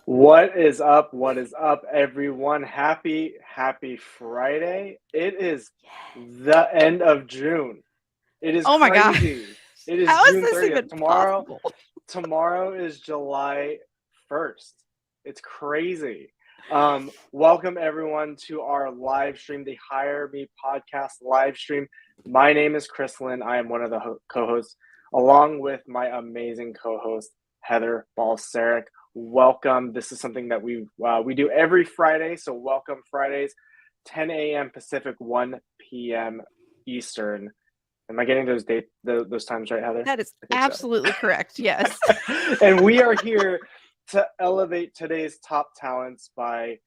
What is up? What is up, everyone? Happy Friday. It is the end of June. It is Oh my God. crazy. It is How is June this 30th. even Tomorrow possible? is July 1st. It's crazy. Welcome everyone to our live stream, the Hire Me podcast live stream. My name is Chris Lynn. I am one of the co-hosts, along with my amazing co-host, Heather Balcerek. Welcome. This is something that we do every Friday. So welcome Fridays, 10 a.m. Pacific, 1 p.m. Eastern. Am I getting those times right, Heather? That is absolutely correct. Yes. And we are here to elevate today's top talents by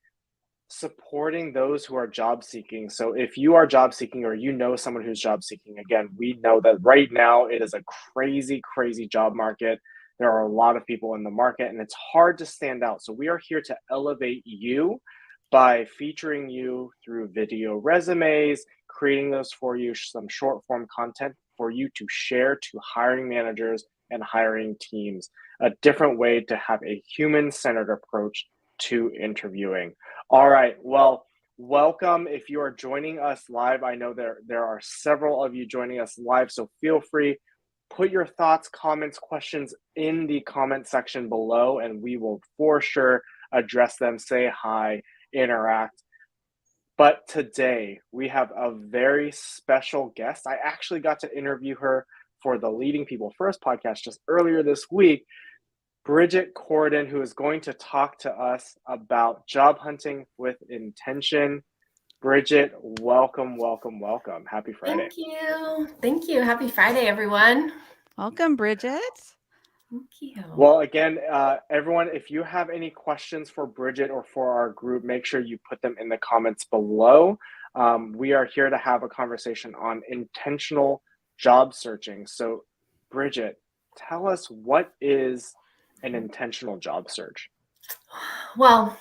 supporting those who are job seeking. So if you are job seeking or you know someone who's job seeking, again, we know that right now it is a crazy, crazy job market. There are a lot of people in the market and it's hard to stand out. So we are here to elevate you by featuring you through video resumes, creating those for you, some short form content for you to share to hiring managers and hiring teams. A different way to have a human-centered approach to interviewing. All right, well, welcome. If you are joining us live, I know there are several of you joining us live, so feel free, put your thoughts, comments, questions in the comment section below, and we will for sure address them, say hi, interact. But today we have a very special guest. I actually got to interview her for the Leading People First podcast just earlier this week. Bridgette Corridan, who is going to talk to us about job hunting with intention. Bridgette, welcome. Happy Friday. Thank you. Happy Friday, everyone. Welcome, Bridgette. Thank you. Well, again, everyone, if you have any questions for Bridgette or for our group, make sure you put them in the comments below. We are here to have a conversation on intentional job searching. So, Bridgette, tell us, what is an intentional job search? Well,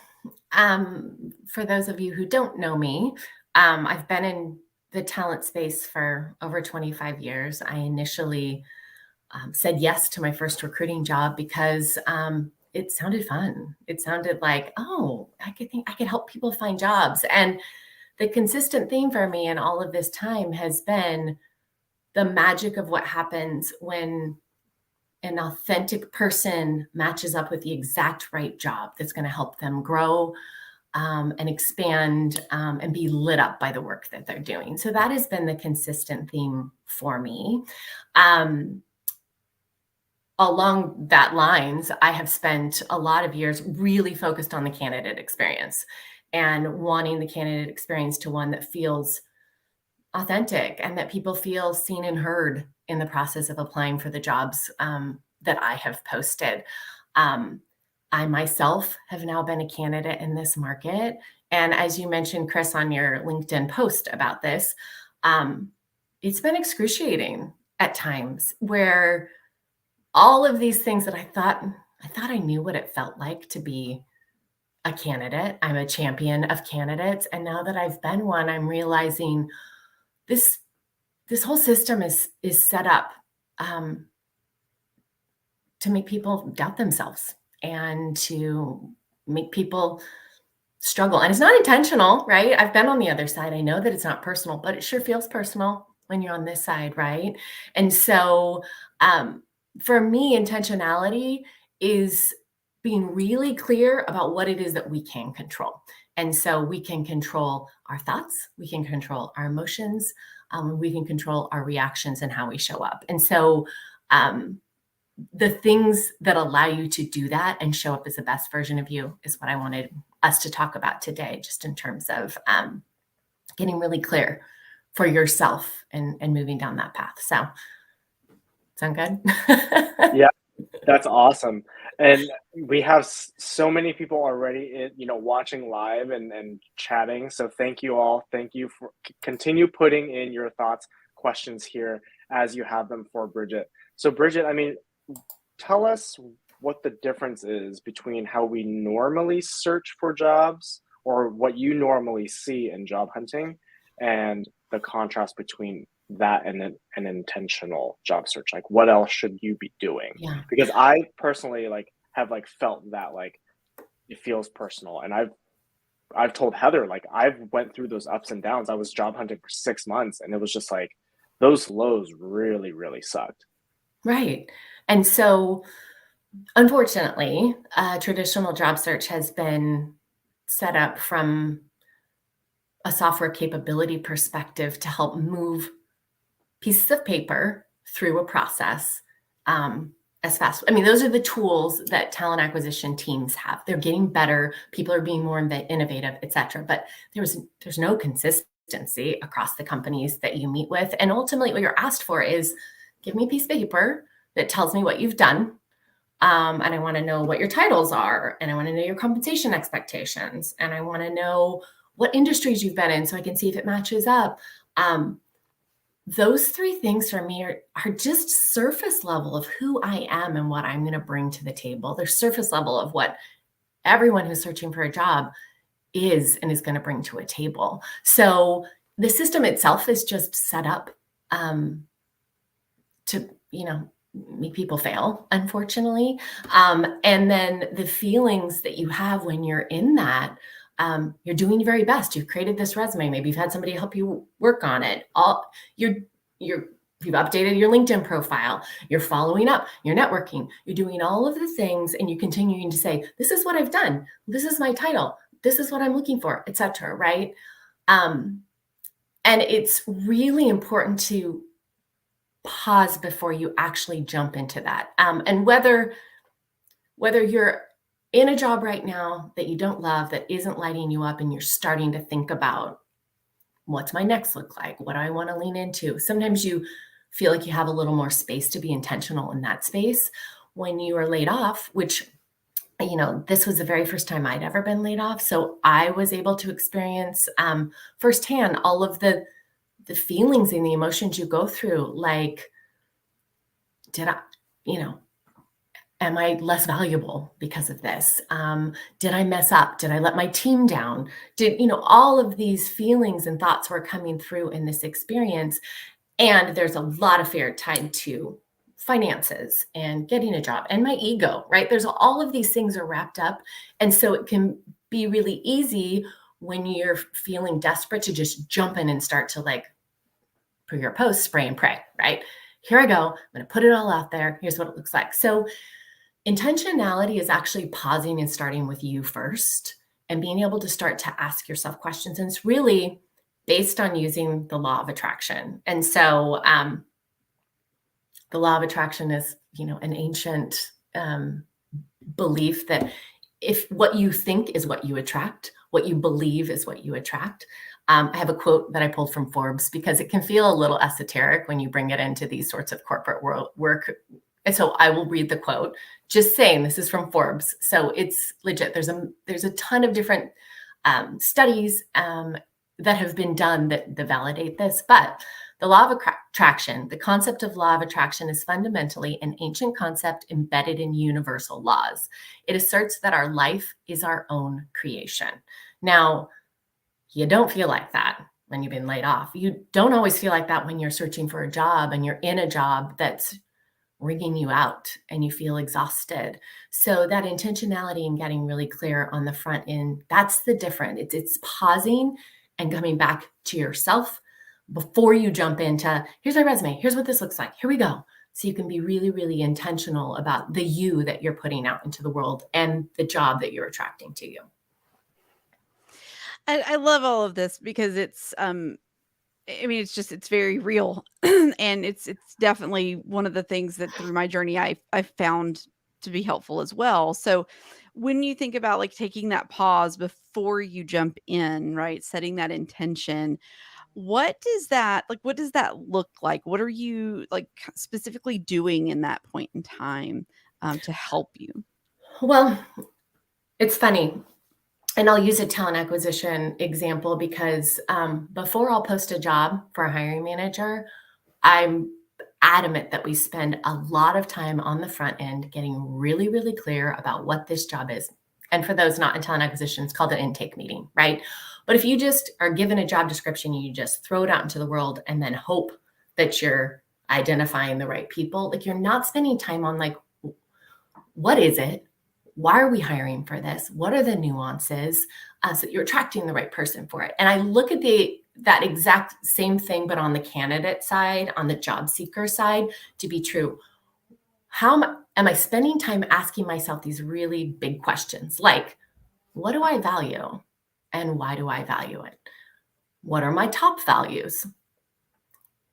for those of you who don't know me, I've been in the talent space for over 25 years. I initially said yes to my first recruiting job because it sounded fun. It sounded like, oh, I could help people find jobs. And the consistent theme for me in all of this time has been the magic of what happens when an authentic person matches up with the exact right job that's going to help them grow and expand and be lit up by the work that they're doing. So that has been the consistent theme for me. Along that lines, I have spent a lot of years really focused on the candidate experience and wanting the candidate experience to one that feels authentic and that people feel seen and heard in the process of applying for the jobs that I have posted. I myself have now been a candidate in this market. And as you mentioned, Chris, on your LinkedIn post about this, it's been excruciating at times where all of these things that I thought I knew what it felt like to be a candidate. I'm a champion of candidates. And now that I've been one, I'm realizing this whole system is set up to make people doubt themselves and to make people struggle. And it's not intentional, right? I've been on the other side. I know that it's not personal, but it sure feels personal when you're on this side, right? And so for me, intentionality is being really clear about what it is that we can control. And so we can control our thoughts, we can control our emotions, we can control our reactions and how we show up. And so the things that allow you to do that and show up as the best version of you is what I wanted us to talk about today, just in terms of getting really clear for yourself and moving down that path. So, sound good? Yeah, that's awesome. And we have so many people already, watching live and chatting. So thank you all. Thank you for continue putting in your thoughts, questions here as you have them for Bridgette. So Bridgette, tell us what the difference is between how we normally search for jobs or what you normally see in job hunting and the contrast between that and an intentional job search. Like, what else should you be doing? Yeah. Because I personally like have like felt that like it feels personal, and I've told Heather, like, I've went through those ups and downs. I was job hunting for 6 months, and it was just like those lows really, really sucked. Right. And so, unfortunately, traditional job search has been set up from a software capability perspective to help move pieces of paper through a process as fast. I mean, those are the tools that talent acquisition teams have. They're getting better. People are being more innovative, et cetera. But there's no consistency across the companies that you meet with. And ultimately, what you're asked for is, give me a piece of paper that tells me what you've done. And I want to know what your titles are. And I want to know your compensation expectations. And I want to know what industries you've been in so I can see if it matches up. Those three things for me are just surface level of who I am and what I'm going to bring to the table. They're surface level of what everyone who's searching for a job is and is going to bring to a table. So the system itself is just set up to, make people fail, unfortunately. And then the feelings that you have when you're in that, you're doing your very best. You've created this resume. Maybe you've had somebody help you work on it. You've updated your LinkedIn profile. You're following up. You're networking. You're doing all of the things, and you're continuing to say, "This is what I've done. This is my title. This is what I'm looking for," etc. Right? And it's really important to pause before you actually jump into that. And whether you're in a job right now that you don't love, that isn't lighting you up, and you're starting to think about, what's my next look like? What do I want to lean into? Sometimes you feel like you have a little more space to be intentional in that space. When you are laid off, which, this was the very first time I'd ever been laid off. So I was able to experience firsthand all of the feelings and the emotions you go through. Like, am I less valuable because of this? Did I mess up? Did I let my team down? All of these feelings and thoughts were coming through in this experience. And there's a lot of fear tied to finances and getting a job and my ego, right? There's all of these things are wrapped up. And so it can be really easy when you're feeling desperate to just jump in and start to, like, for your post, spray and pray, right? Here I go. I'm going to put it all out there. Here's what it looks like. So intentionality is actually pausing and starting with you first and being able to start to ask yourself questions. And it's really based on using the law of attraction. And so the law of attraction is, an ancient belief that if what you think is what you attract, what you believe is what you attract. I have a quote that I pulled from Forbes because it can feel a little esoteric when you bring it into these sorts of corporate work. And so I will read the quote, just saying this is from Forbes. So it's legit. There's a ton of different studies that have been done that validate this. But the law of attraction, the concept of law of attraction, is fundamentally an ancient concept embedded in universal laws. It asserts that our life is our own creation. Now, you don't feel like that when you've been laid off. You don't always feel like that when you're searching for a job and you're in a job that's wringing you out and you feel exhausted. So that intentionality and getting really clear on the front end, that's the difference. It's pausing and coming back to yourself before you jump into, here's my resume, here's what this looks like, here we go. So you can be really, really intentional about the you that you're putting out into the world and the job that you're attracting to you. I love all of this because it's it's very real. And it's definitely one of the things that through my journey I found to be helpful as well. So when you think about, like, taking that pause before you jump in, right? Setting that intention, what does that look like? What are you, like, specifically doing in that point in time to help you? Well, it's funny. And I'll use a talent acquisition example because before I'll post a job for a hiring manager, I'm adamant that we spend a lot of time on the front end getting really, really clear about what this job is. And for those not in talent acquisition, it's called an intake meeting, right? But if you just are given a job description, you just throw it out into the world and then hope that you're identifying the right people, like you're not spending time on like, what is it? Why are we hiring for this? What are the nuances so that you're attracting the right person for it? And I look at that exact same thing, but on the candidate side, on the job seeker side, to be true. How am I spending time asking myself these really big questions? Like, what do I value? And why do I value it? What are my top values?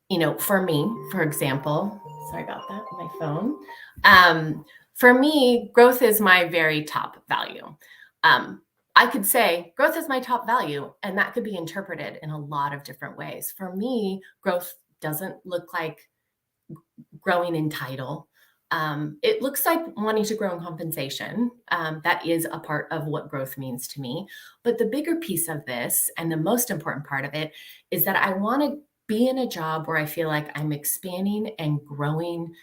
You know, for me, for example, sorry about that, my phone. For me, growth is my very top value. I could say growth is my top value, and that could be interpreted in a lot of different ways. For me, growth doesn't look like growing in title. It looks like wanting to grow in compensation. That is a part of what growth means to me. But the bigger piece of this, and the most important part of it, is that I want to be in a job where I feel like I'm expanding and growing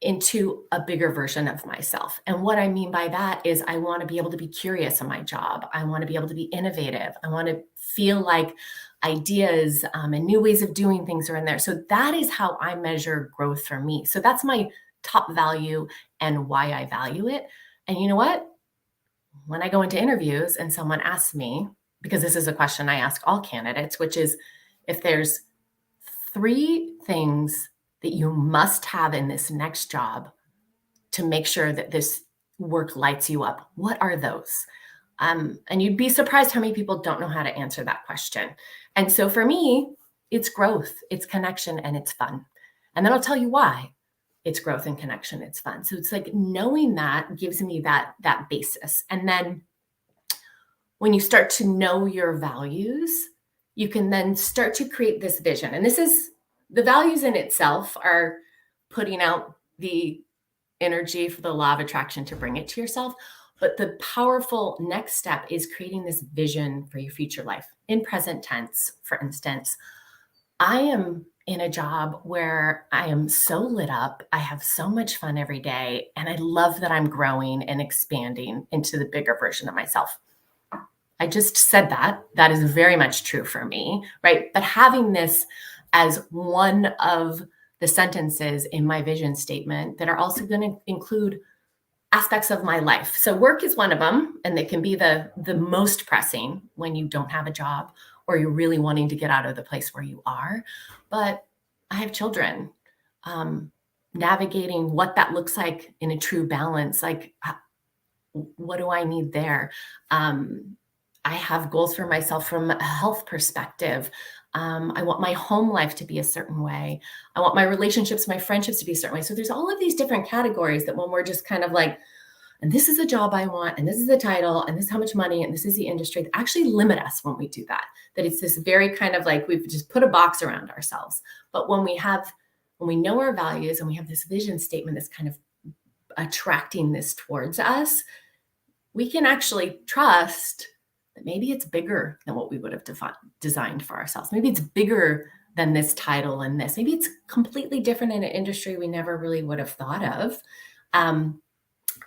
into a bigger version of myself. And what I mean by that is I want to be able to be curious in my job. I want to be able to be innovative. I want to feel like ideas and new ways of doing things are in there. So that is how I measure growth for me. So that's my top value and why I value it. And you know what? When I go into interviews and someone asks me, because this is a question I ask all candidates, which is if there's 3 things that you must have in this next job to make sure that this work lights you up, what are those? And you'd be surprised how many people don't know how to answer that question. And so for me, it's growth, it's connection, and it's fun. And then I'll tell you why. It's growth and connection, it's fun. So it's like knowing that gives me that basis. And then when you start to know your values, you can then start to create this vision. And this is the values in itself are putting out the energy for the law of attraction to bring it to yourself. But the powerful next step is creating this vision for your future life. In present tense, for instance, I am in a job where I am so lit up. I have so much fun every day. And I love that I'm growing and expanding into the bigger version of myself. I just said that. That is very much true for me, right? But having this as one of the sentences in my vision statement that are also going to include aspects of my life. So work is one of them, and it can be the most pressing when you don't have a job or you're really wanting to get out of the place where you are. But I have children, navigating what that looks like in a true balance. Like, what do I need there? I have goals for myself from a health perspective. I want my home life to be a certain way. I want my relationships, my friendships to be a certain way. So there's all of these different categories that when we're just kind of like, and this is a job I want, and this is the title, and this is how much money, and this is the industry, that actually limit us when we do that. That it's this very kind of like, we've just put a box around ourselves. But when we know our values and we have this vision statement that's kind of attracting this towards us, we can actually trust that maybe it's bigger than what we would have designed for ourselves. Maybe it's bigger than this title and this. Maybe it's completely different in an industry we never really would have thought of.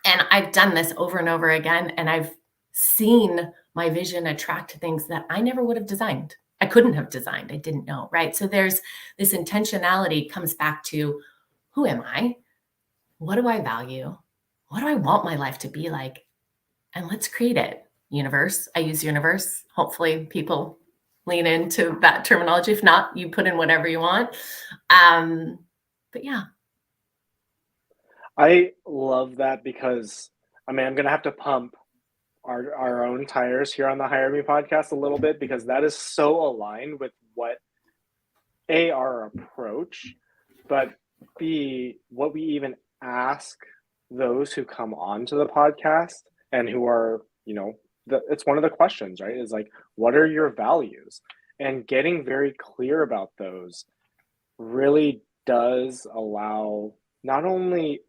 And I've done this over and over again, and I've seen my vision attract things that I never would have designed. I couldn't have designed. I didn't know, right? So there's this intentionality comes back to, who am I? What do I value? What do I want my life to be like? And let's create it. Universe. I use universe. Hopefully people lean into that terminology. If not, you put in whatever you want. But yeah. I love that because, I mean, I'm going to have to pump our own tires here on the Hire Me podcast a little bit, because that is so aligned with what our approach, but B, what we even ask those who come onto the podcast and who are, it's one of the questions, right? Is like, what are your values? And getting very clear about those really does allow not only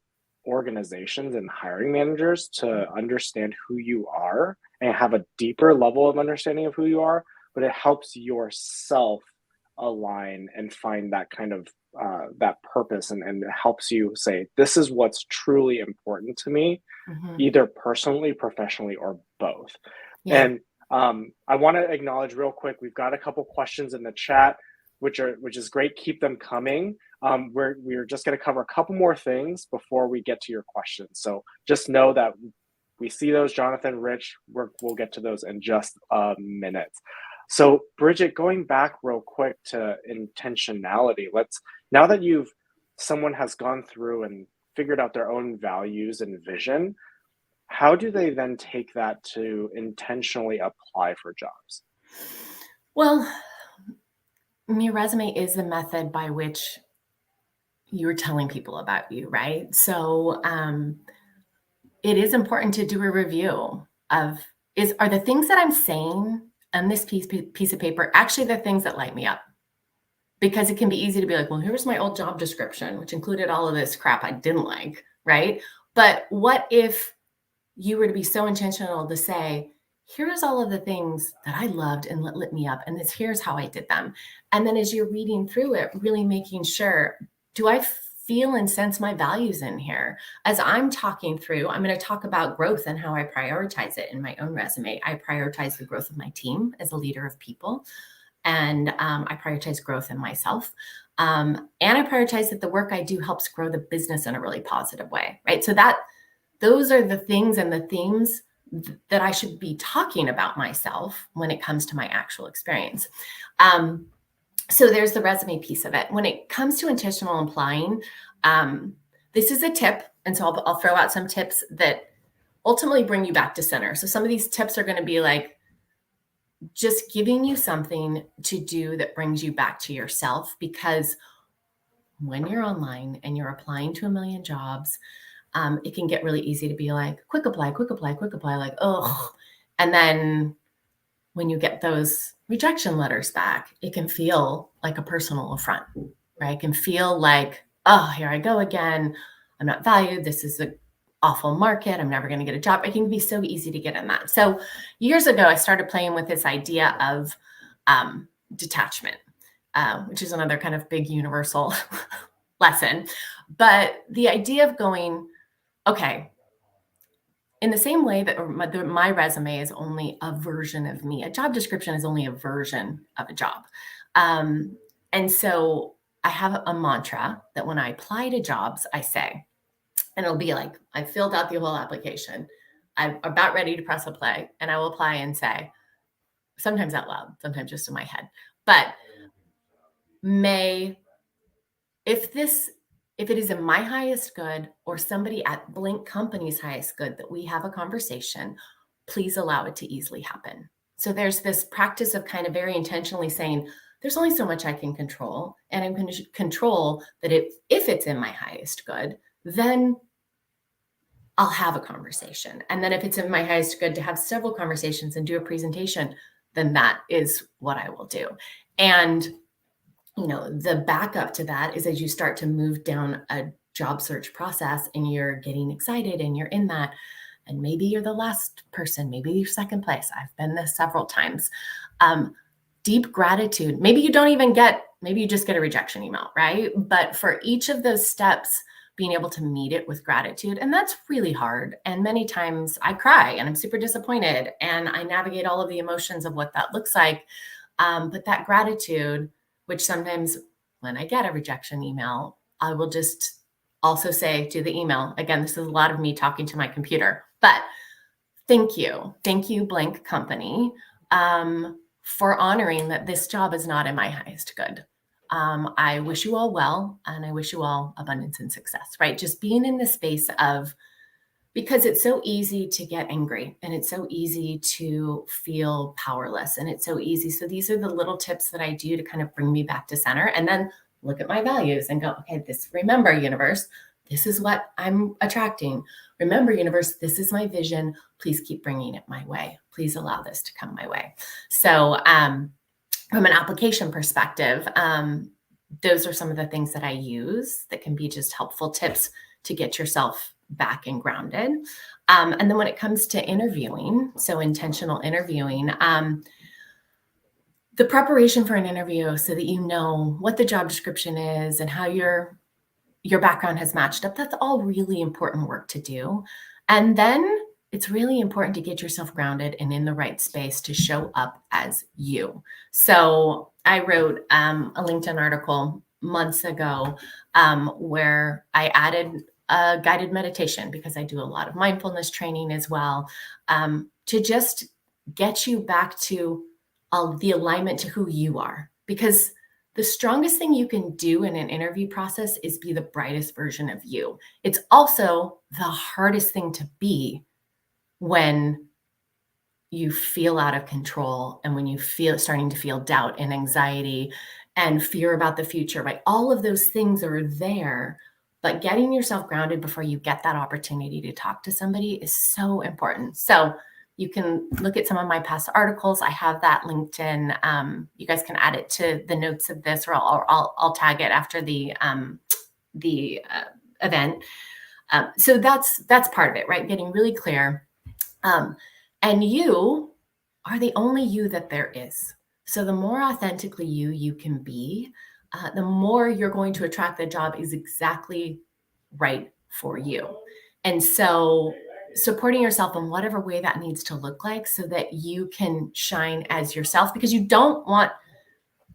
organizations and hiring managers to understand who you are and have a deeper level of understanding of who you are, but it helps yourself align and find that kind of that purpose, and it helps you say, this is what's truly important to me, either personally, professionally, or both. Yeah. And I want to acknowledge real quick, we've got a couple questions in the chat, which is great. Keep them coming. We're just going to cover a couple more things before we get to your questions. So just know that we see those, Jonathan, Rich. We'll get to those in just a minute. So Bridgette, going back real quick to intentionality, now that someone has gone through and figured out their own values and vision, how do they then take that to intentionally apply for jobs? Well, your resume is the method by which you're telling people about you, right? So it is important to do a review of, are the things that I'm saying on this piece of paper actually the things that light me up? Because it can be easy to be like, well, here's my old job description, which included all of this crap I didn't like, right? But what if you were to be so intentional to say, here's all of the things that I loved and lit me up, and here's how I did them. And then as you're reading through it, really making sure, do I feel and sense my values in here? As I'm talking through, I'm going to talk about growth and how I prioritize it in my own resume. I prioritize the growth of my team as a leader of people. And I prioritize growth in myself. And I prioritize that the work I do helps grow the business in a really positive way, right? So those are the things and the themes that I should be talking about myself when it comes to my actual experience. So there's the resume piece of it. When it comes to intentional applying, this is a tip. And so I'll throw out some tips that ultimately bring you back to center. So some of these tips are going to be like, just giving you something to do that brings you back to yourself, because when you're online and you're applying to a million jobs, it can get really easy to be like, quick apply, like, oh. And then when you get those rejection letters back, it can feel like a personal affront, right? It can feel like, oh, here I go again. I'm not valued. This is an awful market. I'm never going to get a job. It can be so easy to get in that. So years ago, I started playing with this idea of detachment, which is another kind of big universal lesson. But the idea of going, okay, in the same way that my resume is only a version of me, a job description is only a version of a job. And so I have a mantra that when I apply to jobs, I say, and it'll be like, I filled out the whole application. I'm about ready to press a play, and I will apply and say, sometimes out loud, sometimes just in my head, but if it is in my highest good or somebody at Blink Company's highest good that we have a conversation, please allow it to easily happen. So there's this practice of kind of very intentionally saying, there's only so much I can control, and I'm going to control that if it's in my highest good, then I'll have a conversation. And then if it's in my highest good to have several conversations and do a presentation, then that is what I will do. And, the backup to that is as you start to move down a job search process and you're getting excited and you're in that, and maybe you're the last person, maybe you're second place. I've been this several times. Deep gratitude. Maybe you just get a rejection email, right? But for each of those steps, being able to meet it with gratitude. And that's really hard. And many times I cry and I'm super disappointed and I navigate all of the emotions of what that looks like. But that gratitude, which sometimes when I get a rejection email, I will just also say to the email, again, this is a lot of me talking to my computer, but thank you, Blank Company, for honoring that this job is not in my highest good. I wish you all well, and I wish you all abundance and success, right? Just being in the space of, because it's so easy to get angry and it's so easy to feel powerless and it's so easy. So these are the little tips that I do to kind of bring me back to center, and then look at my values and go, okay, remember, universe, this is what I'm attracting. Remember, universe, this is my vision. Please keep bringing it my way. Please allow this to come my way. So, from an application perspective, those are some of the things that I use that can be just helpful tips to get yourself back and grounded. And then when it comes to interviewing, so intentional interviewing, the preparation for an interview so that you know what the job description is and how your background has matched up, that's all really important work to do. And then it's really important to get yourself grounded and in the right space to show up as you. So I wrote a LinkedIn article months ago where I added a guided meditation, because I do a lot of mindfulness training as well, to just get you back to the alignment to who you are. Because the strongest thing you can do in an interview process is be the brightest version of you. It's also the hardest thing to be when you feel out of control and when you feel starting to feel doubt and anxiety and fear about the future, right? All of those things are there, but getting yourself grounded before you get that opportunity to talk to somebody is so important. So you can look at some of my past articles. I have that LinkedIn. You guys can add it to the notes of this, or I'll tag it after the event. So that's part of it, right? Getting really clear. And you are the only you that there is. So the more authentically you can be, the more you're going to attract the job is exactly right for you. And so supporting yourself in whatever way that needs to look like so that you can shine as yourself, because you don't want,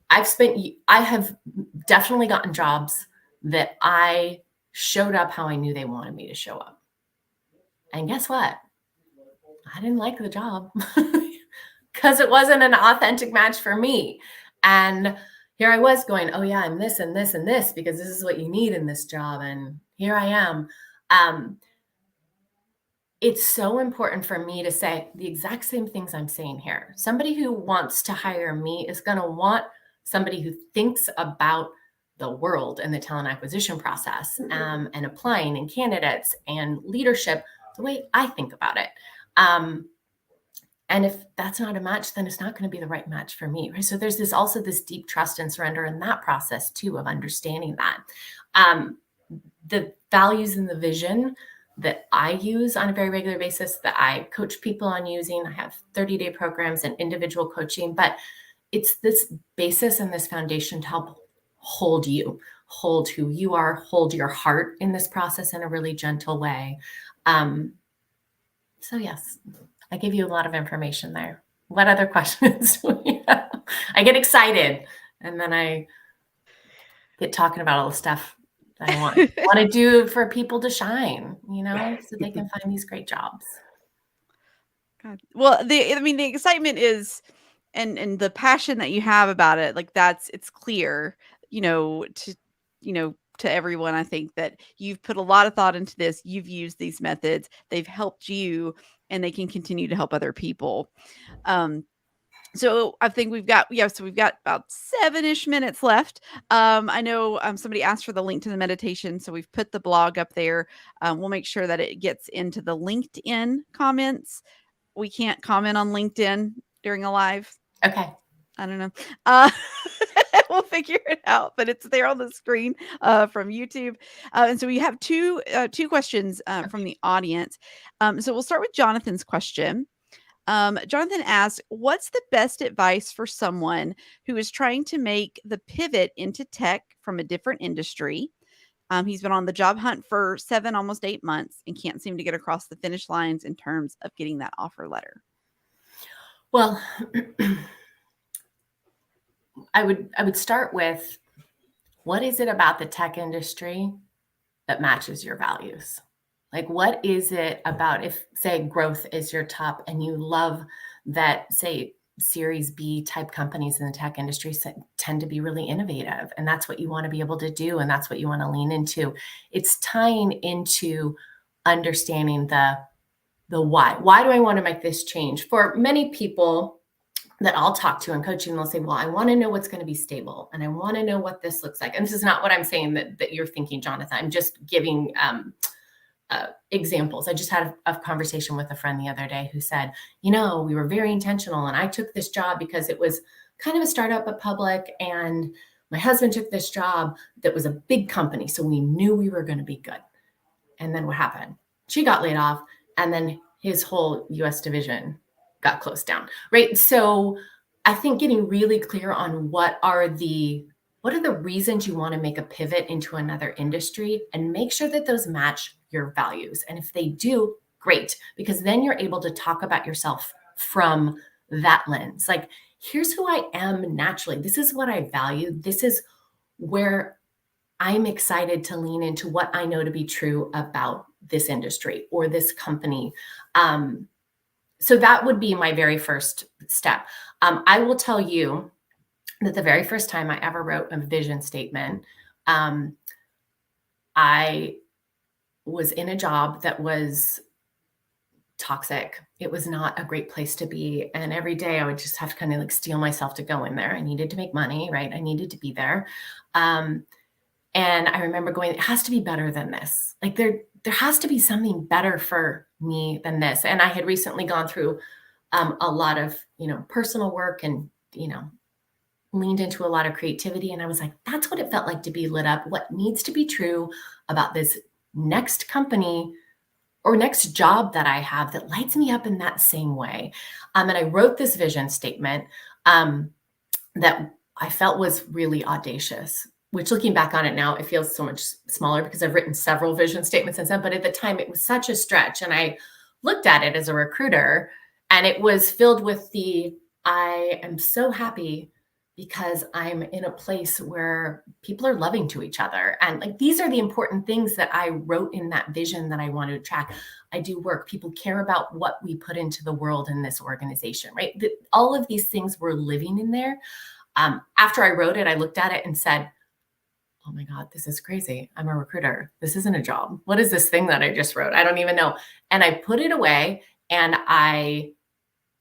I have definitely gotten jobs that I showed up how I knew they wanted me to show up. And guess what? I didn't like the job because it wasn't an authentic match for me. And here I was going, oh yeah, I'm this and this and this because this is what you need in this job. And here I am. It's so important for me to say the exact same things I'm saying here. Somebody who wants to hire me is going to want somebody who thinks about the world and the talent acquisition process, and applying and candidates and leadership the way I think about it. And if that's not a match, then it's not going to be the right match for me. Right? So there's also this deep trust and surrender in that process too, of understanding that. The values and the vision that I use on a very regular basis, that I coach people on using. I have 30-day programs and individual coaching, but it's this basis and this foundation to help hold you, hold who you are, hold your heart in this process in a really gentle way. So yes, I gave you a lot of information there. What other questions do we have? I get excited and then I get talking about all the stuff that I want to do for people to shine, so they can find these great jobs. God. Well, the excitement is, and the passion that you have about it, like it's clear, to everyone. I think that you've put a lot of thought into this. You've used these methods. They've helped you, and they can continue to help other people. So I think we've got about 7-ish minutes left. I know somebody asked for the link to the meditation, so we've put the blog up there. We'll make sure that it gets into the LinkedIn comments. We can't comment on LinkedIn during a live. Okay. I don't know. We'll figure it out, but it's there on the screen from YouTube. And so we have two questions from the audience. So we'll start with Jonathan's question. Jonathan asked, what's the best advice for someone who is trying to make the pivot into tech from a different industry? He's been on the job hunt for 7, almost 8 months and can't seem to get across the finish lines in terms of getting that offer letter. Well, I would start with, what is it about the tech industry that matches your values? Like, what is it about, if, say, growth is your top and you love that, say, Series B type companies in the tech industry tend to be really innovative, and that's what you want to be able to do, and that's what you want to lean into. It's tying into understanding the why. Why do I want to make this change? For many people that I'll talk to in coaching, they'll say, well, I want to know what's going to be stable, and I want to know what this looks like. And this is not what I'm saying that you're thinking, Jonathan. I'm just giving examples. I just had a conversation with a friend the other day who said, we were very intentional, and I took this job because it was kind of a startup but public, and my husband took this job that was a big company, so we knew we were going to be good. And then what happened? She got laid off, and then his whole US division got closed down, right? So I think getting really clear on what are the reasons you want to make a pivot into another industry, and make sure that those match your values. And if they do, great, because then you're able to talk about yourself from that lens. Like, here's who I am naturally. This is what I value. This is where I'm excited to lean into what I know to be true about this industry or this company. So that would be my very first step. I will tell you that the very first time I ever wrote a vision statement, I was in a job that was toxic. It was not a great place to be. And every day I would just have to kind of like steel myself to go in there. I needed to make money, right? I needed to be there. And I remember going, it has to be better than this. Like there has to be something better for me than this. And I had recently gone through a lot of, personal work and, leaned into a lot of creativity. And I was like, that's what it felt like to be lit up. What needs to be true about this next company or next job that I have that lights me up in that same way. And I wrote this vision statement that I felt was really audacious, which looking back on it now, it feels so much smaller because I've written several vision statements since then. But at the time, it was such a stretch. And I looked at it as a recruiter, and it was filled with I am so happy because I'm in a place where people are loving to each other. And like, these are the important things that I wrote in that vision that I want to attract. I do work. People care about what we put into the world in this organization, right? All of these things were living in there. After I wrote it, I looked at it and said, oh my God, this is crazy. I'm a recruiter. This isn't a job. What is this thing that I just wrote? I don't even know. And I put it away and I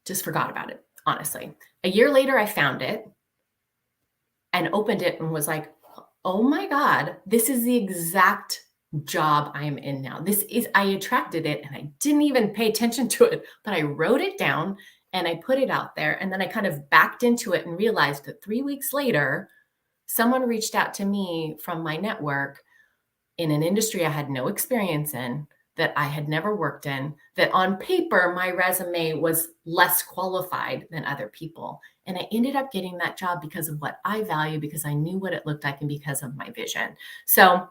just forgot about it, honestly. A year later, I found it and opened it and was like, oh my God, this is the exact job I'm in now. I attracted it and I didn't even pay attention to it, but I wrote it down and I put it out there. And then I kind of backed into it and realized that 3 weeks later, someone reached out to me from my network in an industry I had no experience in, that I had never worked in, that on paper, my resume was less qualified than other people. And I ended up getting that job because of what I value, because I knew what it looked like and because of my vision. So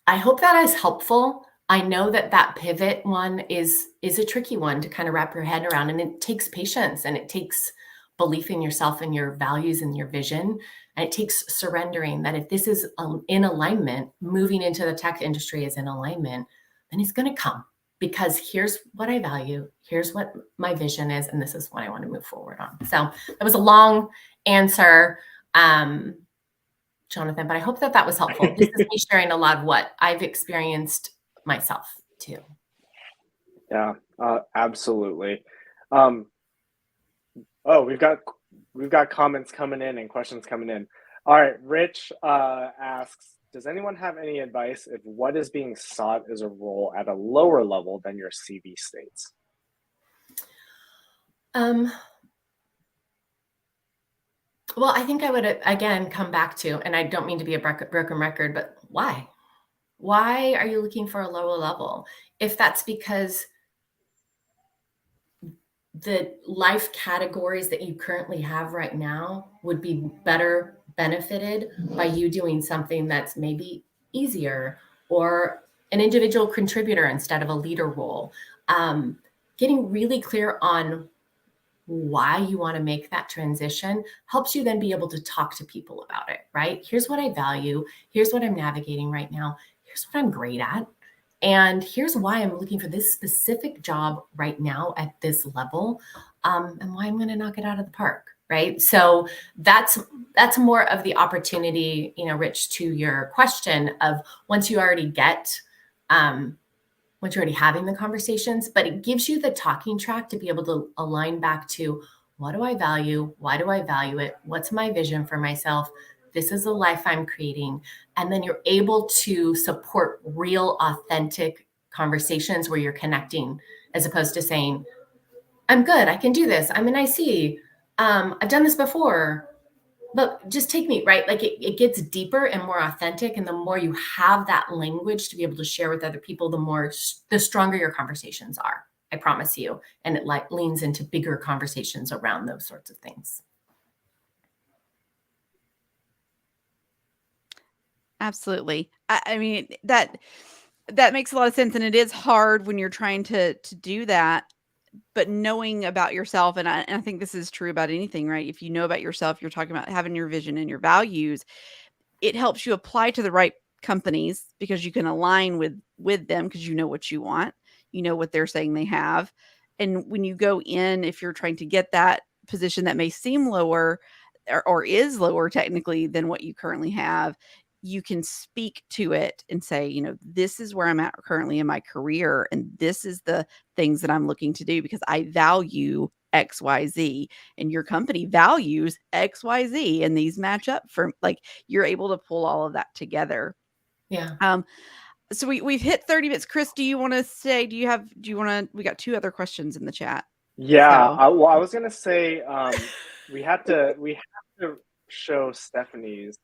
I hope that is helpful. I know that pivot one is a tricky one to kind of wrap your head around, and it takes patience and it takes belief in yourself and your values and your vision. And it takes surrendering that if this is in alignment, moving into the tech industry is in alignment, then it's going to come, because here's what I value, here's what my vision is, and this is what I want to move forward on. So that was a long answer, Jonathan, but I hope that was helpful. This is me sharing a lot of what I've experienced myself too. Yeah, absolutely. We've got comments coming in and questions coming in. All right, Rich asks, does anyone have any advice if what is being sought is a role at a lower level than your CV states? Well, I think I would, again, come back to, and I don't mean to be a broken record, but why? Why are you looking for a lower level? If that's because the life categories that you currently have right now would be better benefited by you doing something that's maybe easier, or an individual contributor instead of a leader role. Getting really clear on why you want to make that transition helps you then be able to talk to people about it, right? Here's what I value. Here's what I'm navigating right now. Here's what I'm great at. And here's why I'm looking for this specific job right now at this level, and why I'm going to knock it out of the park, right? So that's more of the opportunity, Rich, to your question of once you already once you're already having the conversations, but it gives you the talking track to be able to align back to, what do I value? Why do I value it? What's my vision for myself? This is the life I'm creating. And then you're able to support real, authentic conversations where you're connecting, as opposed to saying, I'm good, I can do this, I'm an IC, I've done this before, but just take me, right? Like it gets deeper and more authentic. And the more you have that language to be able to share with other people, the stronger your conversations are. I promise you. And it like leans into bigger conversations around those sorts of things. Absolutely. I mean, that makes a lot of sense, and it is hard when you're trying to do that, but knowing about yourself, and I think this is true about anything, right? If you know about yourself, you're talking about having your vision and your values, it helps you apply to the right companies because you can align with them because you know what you want, you know what they're saying they have. And when you go in, if you're trying to get that position that may seem lower or is lower technically than what you currently have, you can speak to it and say, you know, this is where I'm at currently in my career, and this is the things that I'm looking to do because I value XYZ, and your company values XYZ, and these match up for, like, you're able to pull all of that together. Yeah. So we've hit 30 minutes. Chris, do you want to we got 2 other questions in the chat. Yeah, So I was gonna say we have to show Stephanie's.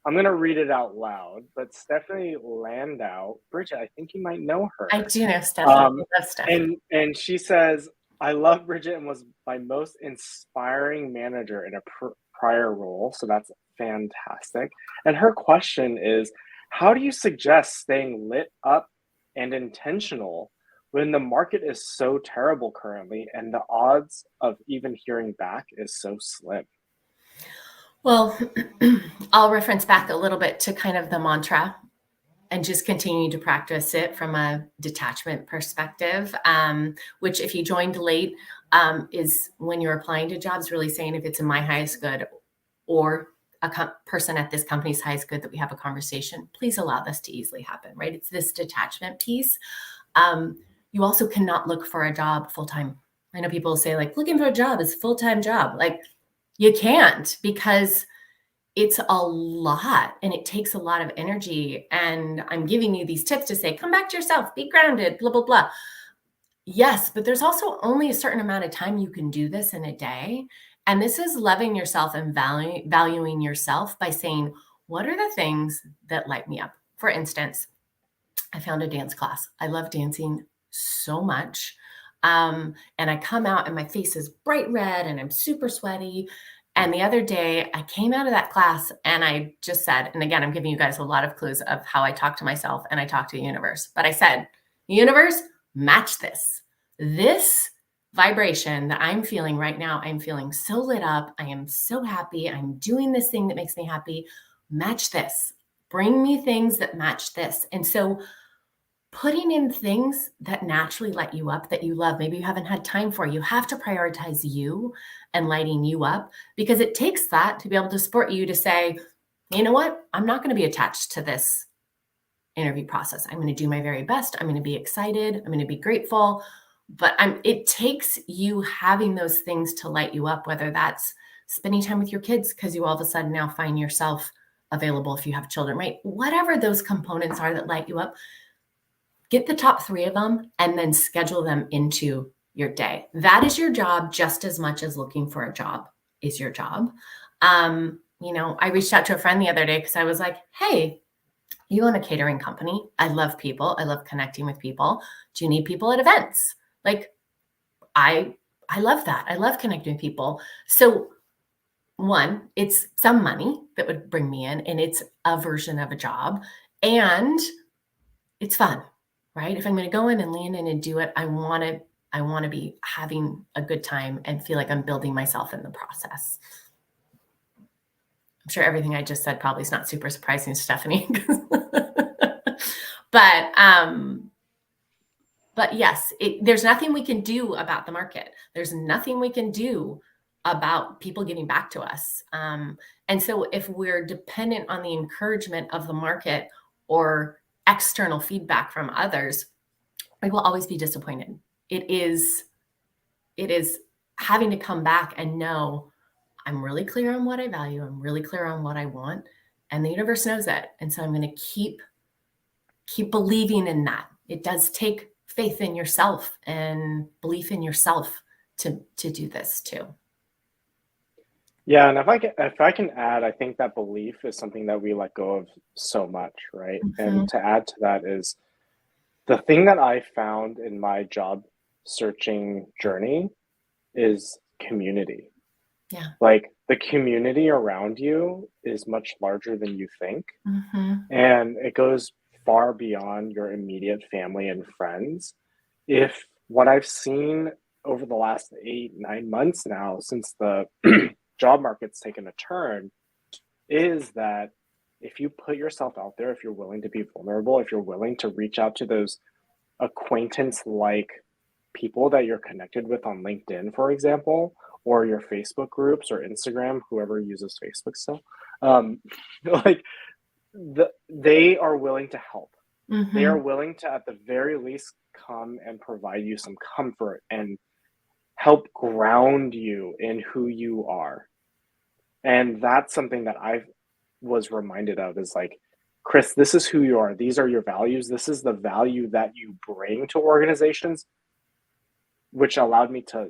I'm gonna read it out loud, but Stephanie Landau, Bridgette, I think you might know her. I do know Stephanie. I love Stephanie. And she says, I love Bridgette and was my most inspiring manager in a prior role. So that's fantastic. And her question is, how do you suggest staying lit up and intentional when the market is so terrible currently and the odds of even hearing back is so slim? Well, I'll reference back a little bit to kind of the mantra and just continue to practice it from a detachment perspective, which if you joined late, is when you're applying to jobs, really saying if it's in my highest good or a person at this company's highest good that we have a conversation, please allow this to easily happen, right? It's this detachment piece. You also cannot look for a job full-time. I know people say like looking for a job is a full-time job. Like you can't, because it's a lot and it takes a lot of energy. And I'm giving you these tips to say, come back to yourself, be grounded, blah, blah, blah. Yes, but there's also only a certain amount of time you can do this in a day. And this is loving yourself and valuing yourself by saying, what are the things that light me up? For instance, I found a dance class. I love dancing so much. And I come out and my face is bright red and I'm super sweaty. And the other day I came out of that class and I just said, and again, I'm giving you guys a lot of clues of how I talk to myself and I talk to the universe, but I said, universe, match this. This vibration that I'm feeling right now, I'm feeling so lit up. I am so happy. I'm doing this thing that makes me happy. Match this. Bring me things that match this. And so putting in things that naturally light you up, that you love, maybe you haven't had time for, you have to prioritize you and lighting you up, because it takes that to be able to support you to say, you know what, I'm not going to be attached to this interview process. I'm going to do my very best. I'm going to be excited. I'm going to be grateful. But it takes you having those things to light you up, whether that's spending time with your kids because you all of a sudden now find yourself available if you have children, right? Whatever those components are that light you up, get the top 3 of them and then schedule them into your day. That is your job just as much as looking for a job is your job. I reached out to a friend the other day because I was like, hey, you own a catering company. I love people. I love connecting with people. Do you need people at events? Like, I love that. I love connecting with people. So one, it's some money that would bring me in, and it's a version of a job, and it's fun, right? If I'm going to go in and lean in and do it, I want to be having a good time and feel like I'm building myself in the process. I'm sure everything I just said probably is not super surprising to Stephanie. But yes, there's nothing we can do about the market. There's nothing we can do about people getting back to us. And so if we're dependent on the encouragement of the market or external feedback from others, we will always be disappointed. It is having to come back and know I'm really clear on what I value. I'm really clear on what I want. And the universe knows that. And so I'm going to keep believing in that. It does take faith in yourself and belief in yourself to do this too. Yeah, and if I can add, I think that belief is something that we let go of so much, right? Mm-hmm. And to add to that is the thing that I found in my job searching journey is community. Yeah. Like the community around you is much larger than you think. Mm-hmm. And it goes far beyond your immediate family and friends. If what I've seen over the last 8-9 months now, since the job market's taken a turn, is that if you put yourself out there, if you're willing to be vulnerable, if you're willing to reach out to those acquaintance like people that you're connected with on LinkedIn, for example, or your Facebook groups or Instagram, whoever uses Facebook still, like they are willing to help. Mm-hmm. They are willing to, at the very least, come and provide you some comfort and help ground you in who you are. And that's something that I was reminded of is like, Chris, this is who you are. These are your values. This is the value that you bring to organizations, which allowed me to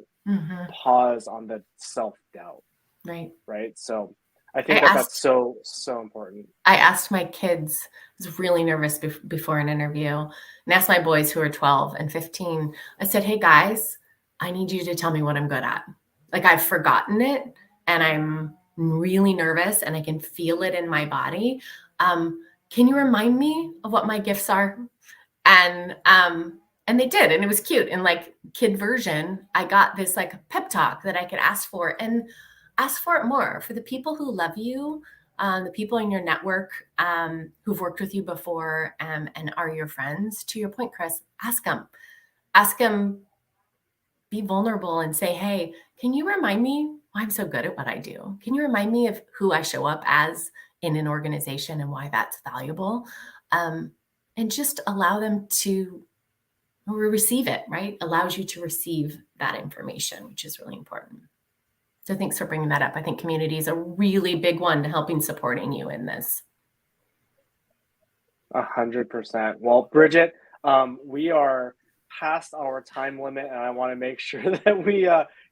pause on the self-doubt. Right. So I think that's so important. I asked my kids, I was really nervous before an interview, and asked my boys who are 12 and 15, I said, hey guys, I need you to tell me what I'm good at. Like I've forgotten it and I'm really nervous and I can feel it in my body. Can you remind me of what my gifts are? And they did, and it was cute. And like kid version, I got this like pep talk that I could ask for, and ask for it more for the people who love you, the people in your network who've worked with you before and are your friends. To your point, Chris, ask them, be vulnerable and say, hey, can you remind me why I'm so good at what I do? Can you remind me of who I show up as in an organization and why that's valuable? And just allow them to receive it, right? Allows you to receive that information, which is really important. So thanks for bringing that up. I think community is a really big one to helping supporting you in this. 100%. Well, Bridgette, we are past our time limit, and I want to make sure that we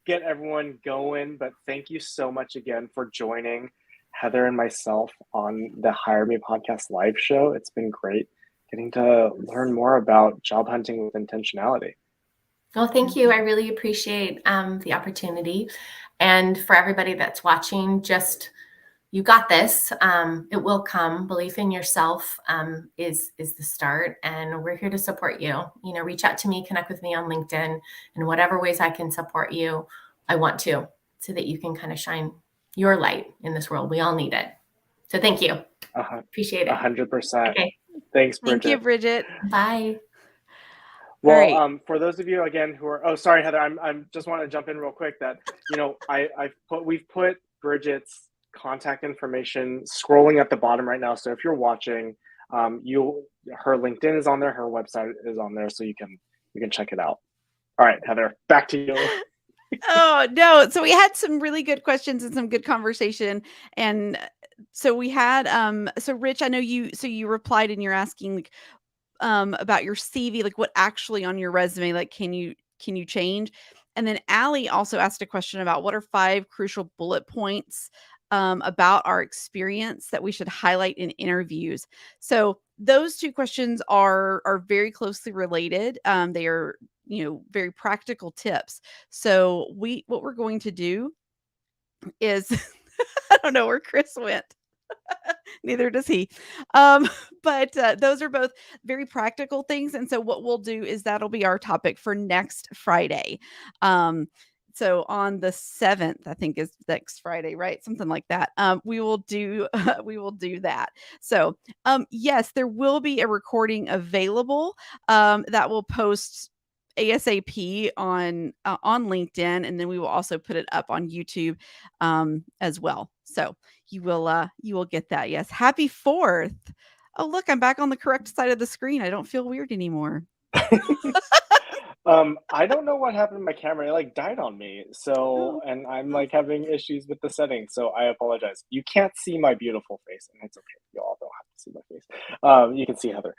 get everyone going. But thank you so much again for joining Heather and myself on the Hire Me Podcast live show. It's been great getting to learn more about job hunting with intentionality. Well, thank you. I really appreciate the opportunity. And for everybody that's watching, just you got this. It will come. Belief in yourself is the start, and we're here to support you. You know, reach out to me, connect with me on LinkedIn, in whatever ways I can support you. I want to, so that you can kind of shine your light in this world. We all need it. So thank you. Appreciate it. 100%. Okay. Thanks, Bridgette. Thank you, Bridgette. Bye. Well, for those of you again who are, sorry, Heather, I'm just want to jump in real quick that, you know, we've put Bridgette's contact information scrolling at the bottom right now. So if you're watching, her LinkedIn is on there, her website is on there, so you can check it out. All right, Heather, back to you. Oh no. So we had some really good questions and some good conversation. And so we had, so Rich, I know you replied and you're asking like, about your CV, like what actually on your resume, like, can you change? And then Allie also asked a question about what are 5 crucial bullet points about our experience that we should highlight in interviews. So those 2 questions are very closely related. They are, you know, very practical tips. So what we're going to do is, I don't know where Chris went. Neither does he. But those are both very practical things. And so what we'll do is that'll be our topic for next Friday. So on the 7th, I think is next Friday, right? Something like that. We will do that. So yes, there will be a recording available that will post ASAP on LinkedIn, and then we will also put it up on YouTube as well. So you will get that. Yes. Happy 4th. Oh, look, I'm back on the correct side of the screen. I don't feel weird anymore. I don't know what happened to my camera. It like died on me. So, and I'm like having issues with the settings. So I apologize. You can't see my beautiful face, and it's okay. You all don't have to see my face. You can see Heather.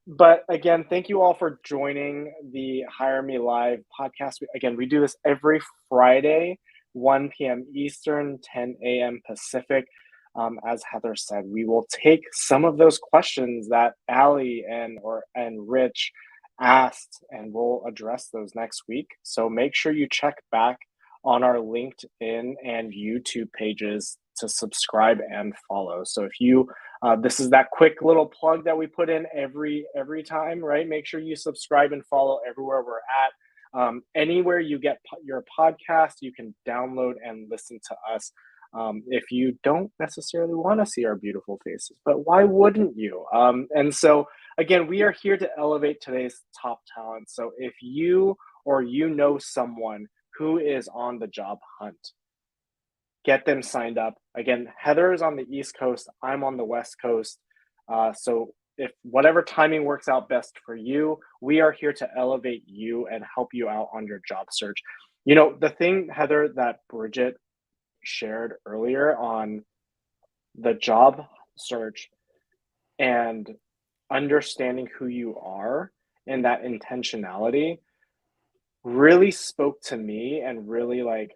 But again, thank you all for joining the Hire Me Live podcast. Again, we do this every Friday, 1 p.m. Eastern, 10 a.m. Pacific. As Heather said, we will take some of those questions that Allie and Rich asked, and we'll address those next week. So make sure you check back on our LinkedIn and YouTube pages to subscribe and follow. So if you this is that quick little plug that we put in every time, right? Make sure you subscribe and follow everywhere we're at. Anywhere you get your podcast, you can download and listen to us. If you don't necessarily want to see our beautiful faces, but why wouldn't you? And so, again, we are here to elevate today's top talent. So if you or you know someone who is on the job hunt, get them signed up. Again, Heather is on the East Coast. I'm on the West Coast. So if whatever timing works out best for you, we are here to elevate you and help you out on your job search. You know, the thing, Heather, that Bridgette shared earlier on the job search and understanding who you are and that intentionality really spoke to me and really like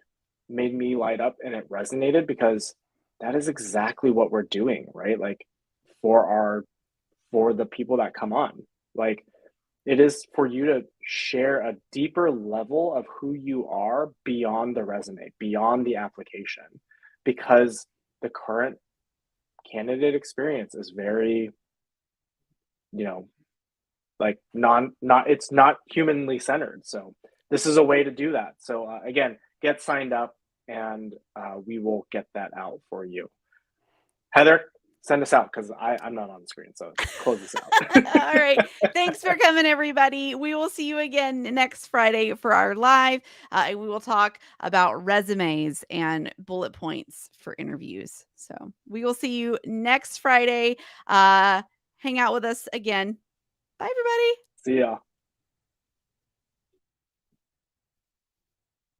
made me light up, and it resonated because that is exactly what we're doing, right? Like for the people that come on, like it is for you to share a deeper level of who you are beyond the resume, beyond the application, because the current candidate experience is very, you know, like it's not humanly centered. So this is a way to do that. So again, get signed up, and we will get that out for you. Heather, send us out because I'm not on the screen. So close this out. All right. Thanks for coming, everybody. We will see you again next Friday for our live. And we will talk about resumes and bullet points for interviews. So we will see you next Friday. Hang out with us again. Bye, everybody. See ya.